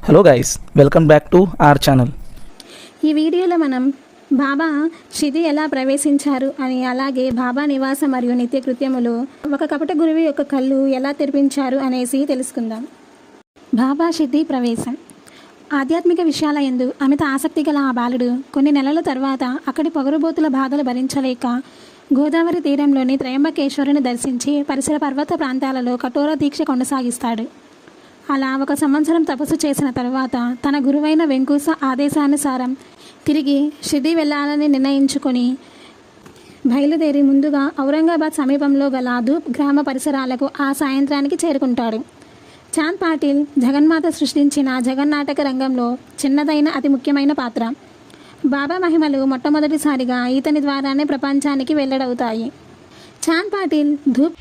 Hello guys, welcome back to our channel. ఈ వీడియోలో మనం బాబా షిరిడి ఎలా ప్రవేశించారు అని, అలాగే బాబా నివాసం మరియు నిత్యకృత్యములు, ఒక కపట గురువు యొక్క కళ్ళు ఎలా తెరిపించారు అనేసి తెలుసుకుందాం. బాబా షిరిడి ప్రవేశం. ఆధ్యాత్మిక విషయాల యందు అమిత ఆసక్తి గల ఆ బాలుడు కొన్ని నెలల తర్వాత అక్కడి పొగరుబోతుల బాధలు భరించలేక గోదావరి తీరంలోని త్రయంబకేశ్వరుని దర్శించి పరిసర పర్వత ప్రాంతాలలో కఠోర దీక్ష కొనసాగిస్తాడు. అలా 1 సంవత్సరం తపస్సు చేసిన తర్వాత తన గురువైన వెంకూస ఆదేశానుసారం తిరిగి షిరిడి వెళ్ళాలని నిర్ణయించుకొని బయలుదేరి ముందుగా ఔరంగాబాద్ సమీపంలో గల ధూప్ గ్రామ పరిసరాలకు ఆ సాయంత్రానికి చేరుకుంటాడు. చాంద్ పాటిల్ జగన్మాత సృష్టించిన జగన్నాటక రంగంలో చిన్నదైన అతి ముఖ్యమైన పాత్ర. బాబా మహిమలు మొట్టమొదటిసారిగా ఇతని ద్వారానే ప్రపంచానికి వెల్లడవుతాయి. చాంద్ పాటిల్ ధూప్